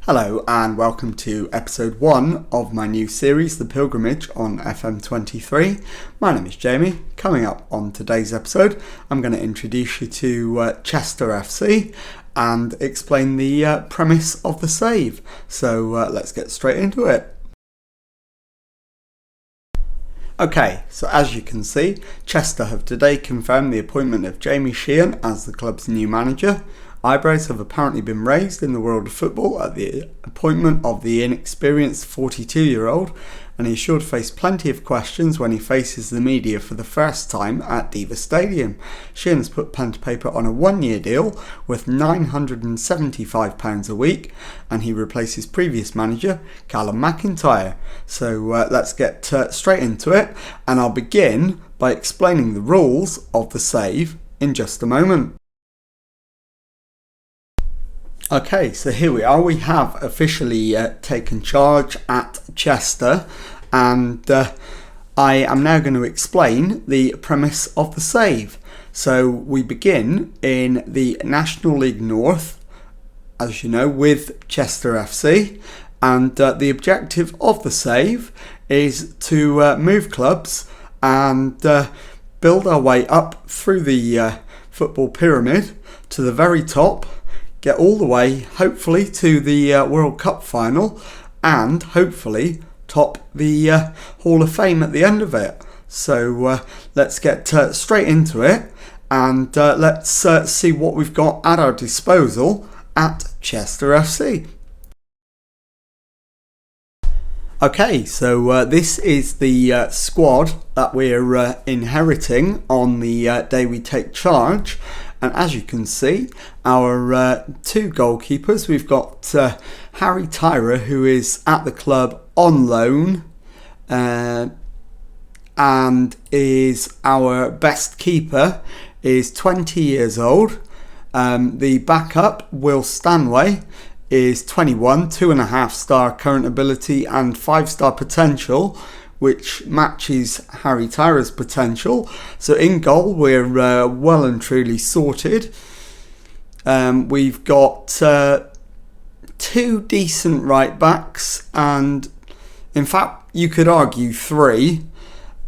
Hello and welcome to episode 1 of my new series, The Pilgrimage on FM23. My name is Jamie. Coming up on today's episode, I'm going to introduce you to Chester FC and explain the premise of the save. So let's get straight into it. Okay, so as you can see, Chester have today confirmed the appointment of Jamie Sheehan as the club's new manager. Eyebrows have apparently been raised in the world of football at the appointment of the inexperienced 42-year-old, and he's sure to face plenty of questions when he faces the media for the first time at Diva Stadium. Sheehan has put pen to paper on a one-year deal worth £975 a week, and he replaces previous manager Callum McIntyre. So let's get straight into it, and I'll begin by explaining the rules of the save in just a moment. Okay, so here we are. We have officially taken charge at Chester, and I am now going to explain the premise of the save. So we begin in the National League North, as you know, with Chester FC, and the objective of the save is to move clubs and build our way up through the football pyramid to the very top. Get all the way, hopefully, to the World Cup final and hopefully top the Hall of Fame at the end of it. So let's get straight into it and let's see what we've got at our disposal at Chester FC. Okay, so this is the squad that we're inheriting on the day we take charge. And as you can see, our two goalkeepers, we've got Harry Tyrer, who is at the club on loan and is our best keeper, is 20 years old. The backup, Will Stanway, is 21, 2.5-star current ability and 5-star potential, which matches Harry Tyrer's potential. So in goal, we're well and truly sorted. We've got two decent right backs, and in fact you could argue three,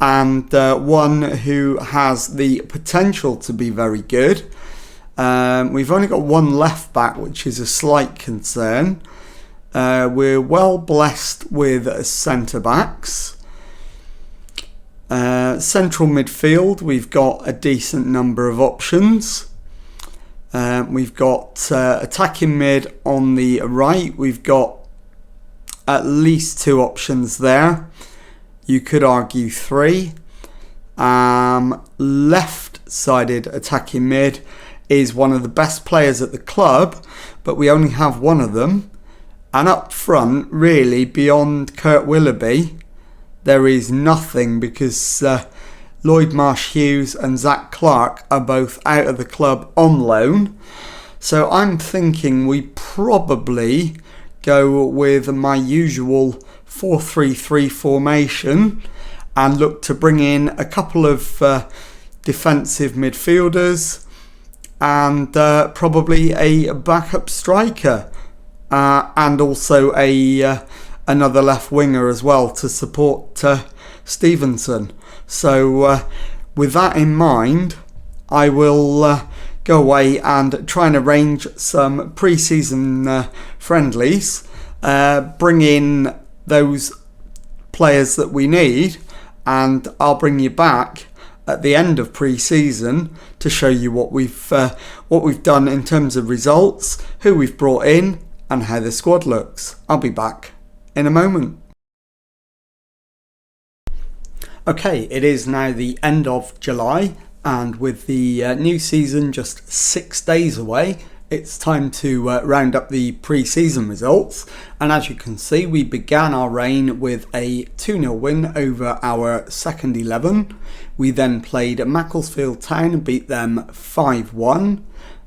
and one who has the potential to be very good. We've only got one left back, which is a slight concern. We're well blessed with centre backs. Central midfield, we've got a decent number of options. We've got attacking mid on the right. We've got at least two options there. You could argue three. Left-sided attacking mid is one of the best players at the club, but we only have one of them. And up front, really, beyond Kurt Willoughby, there is nothing, because Lloyd Marsh-Hughes and Zach Clark are both out of the club on loan. So I'm thinking we probably go with my usual 4-3-3 formation and look to bring in a couple of defensive midfielders and probably a backup striker and also another left winger as well to support Stevenson. So with that in mind, I will go away and try and arrange some pre-season friendlies, bring in those players that we need, and I'll bring you back at the end of pre-season to show you what we've done in terms of results, who we've brought in, and how the squad looks. I'll be back in a moment. Okay, it is now the end of July, and with the new season just 6 days away, it's time to round up the pre-season results. And as you can see, we began our reign with a 2-0 win over our second 11. We then played Macclesfield Town and beat them 5-1.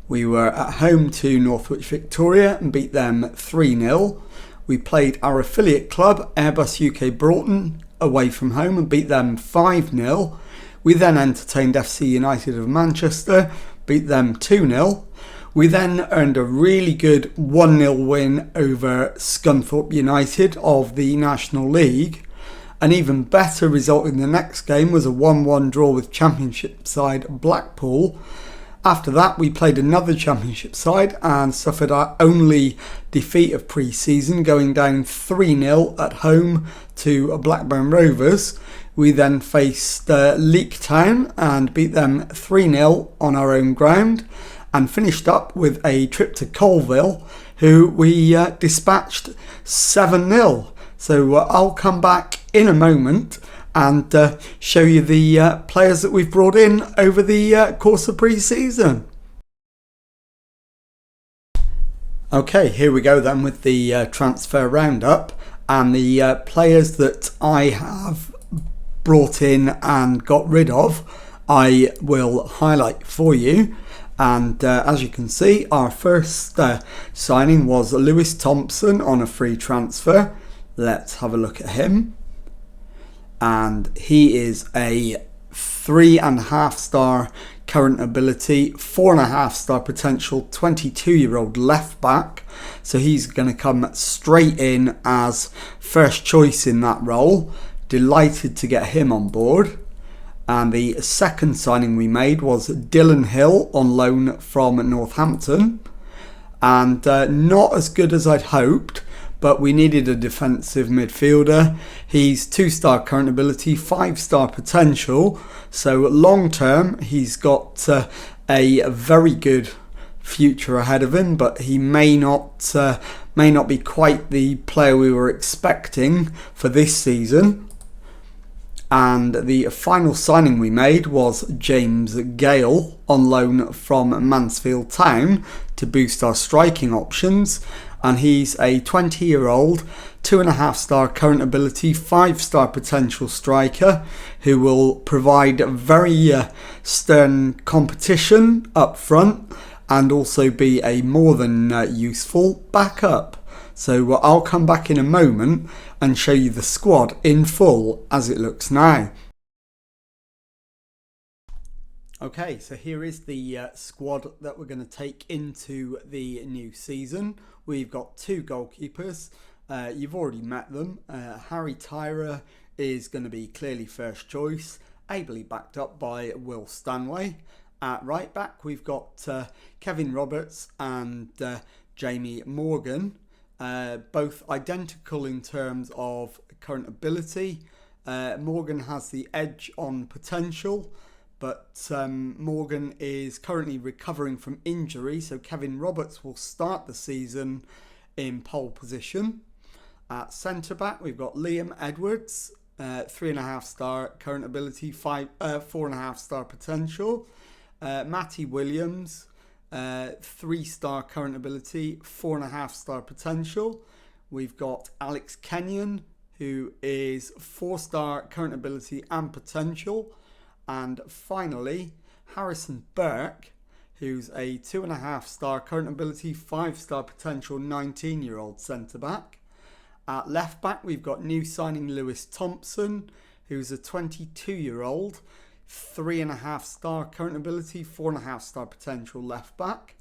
We were at home to Northwich Victoria and beat them 3-0. We played our affiliate club, Airbus UK Broughton, away from home and beat them 5-0. We then entertained FC United of Manchester, beat them 2-0. We then earned a really good 1-0 win over Scunthorpe United of the National League. An even better result in the next game was a 1-1 draw with Championship side Blackpool. After that, we played another Championship side and suffered our only defeat of pre-season, going down 3-0 at home to Blackburn Rovers. We then faced Leek Town and beat them 3-0 on our own ground, and finished up with a trip to Colville, who we dispatched 7-0. So I'll come back in a moment and show you the players that we've brought in over the course of pre-season. Okay, here we go then with the transfer roundup, and the players that I have brought in and got rid of I will highlight for you. And as you can see, our first signing was Lewis Thompson on a free transfer. Let's have a look at him. And he is a 3.5-star current ability, 4.5-star potential, 22-year-old left back. So he's going to come straight in as first choice in that role. Delighted to get him on board. And the second signing we made was Dylan Hill on loan from Northampton. And not as good as I'd hoped, but we needed a defensive midfielder. He's 2-star current ability, 5-star potential. So long term, he's got a very good future ahead of him, but he may not be quite the player we were expecting for this season. And the final signing we made was James Gale on loan from Mansfield Town to boost our striking options. And he's a 20-year-old, 2.5-star current ability, 5-star potential striker who will provide very stern competition up front and also be a more than useful backup. So I'll come back in a moment and show you the squad in full as it looks now. Okay, so here is the squad that we're going to take into the new season. We've got 2 goalkeepers. You've already met them. Harry Tyra is going to be clearly first choice, ably backed up by Will Stanway. At right back, we've got Kevin Roberts and Jamie Morgan. Both identical in terms of current ability. Morgan has the edge on potential, but Morgan is currently recovering from injury, so Kevin Roberts will start the season in pole position. At centre-back, we've got Liam Edwards, 3.5-star current ability, 4.5-star potential. Matty Williams, 3-star current ability, 4.5-star potential. We've got Alex Kenyon, who is 4-star current ability and potential. And finally, Harrison Burke, who's a 2.5-star current ability, 5-star potential, 19-year-old centre-back. At left-back, we've got new signing Lewis Thompson, who's a 22-year-old, 3.5-star current ability, 4.5-star potential left-back.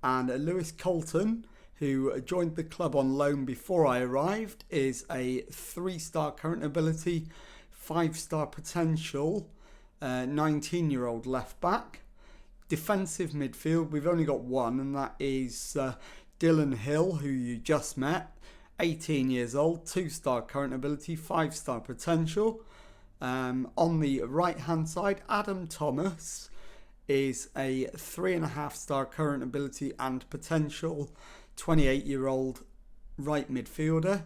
And Lewis Colton, who joined the club on loan before I arrived, is a 3-star current ability, 5-star potential, 19-year-old left back. Defensive midfield, we've only got one, and that is Dylan Hill, who you just met, 18 years old, 2-star current ability, 5-star potential. On the right hand side, Adam Thomas is a 3.5-star current ability and potential, 28-year-old right midfielder.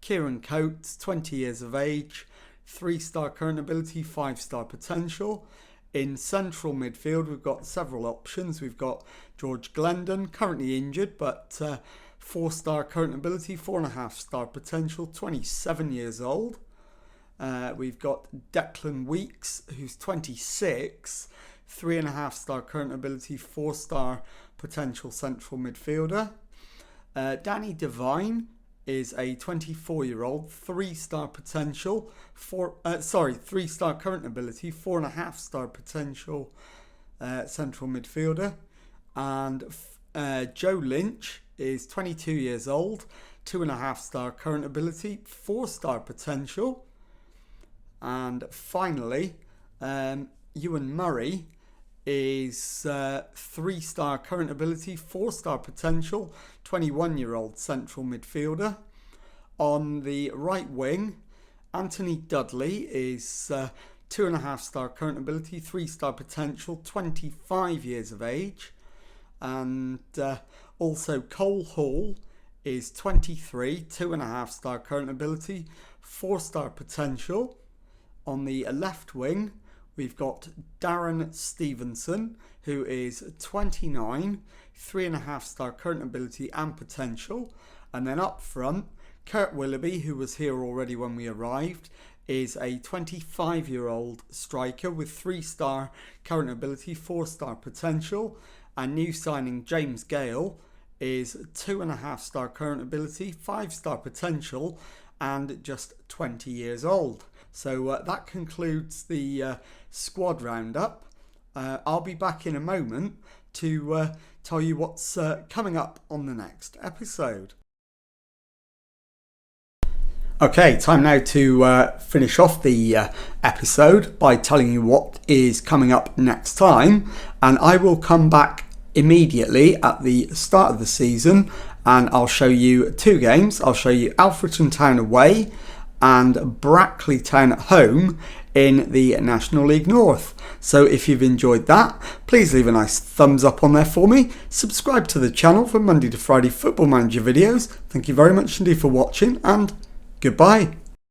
Kieran Coates, 20 years of age, 3-star current ability, 5-star potential. In central midfield, we've got several options. We've got George Glendon, currently injured, but 4-star current ability, 4.5-star potential, 27 years old. We've got Declan Weeks, who's 26, 3.5-star current ability, 4-star potential central midfielder. Danny Devine is a 24-year-old, 3-star potential, 3-star current ability, 4.5-star potential central midfielder. And Joe Lynch is 22 years old, 2.5-star current ability, 4-star potential. And finally, Ewan Murray is 3-star current ability, 4-star potential, 21-year-old central midfielder. On the right wing, Anthony Dudley is 2.5-star current ability, 3-star potential, 25 years of age. And also Cole Hall is 23, 2.5-star current ability, 4-star potential. On the left wing, we've got Darren Stevenson, who is 29, 3.5-star current ability and potential. And then up front, Kurt Willoughby, who was here already when we arrived, is a 25-year-old striker with 3-star current ability, 4-star potential. And new signing James Gale is 2.5-star current ability, 5-star potential, and just 20 years old. So that concludes the squad roundup. I'll be back in a moment to tell you what's coming up on the next episode. Okay, time now to finish off the episode by telling you what is coming up next time. And I will come back immediately at the start of the season and I'll show you 2 games. I'll show you Alfreton Town away and Brackley Town at home in the National League North. So if you've enjoyed that, please leave a nice thumbs up on there for me. Subscribe to the channel for Monday to Friday Football Manager videos. Thank you very much indeed for watching, and goodbye.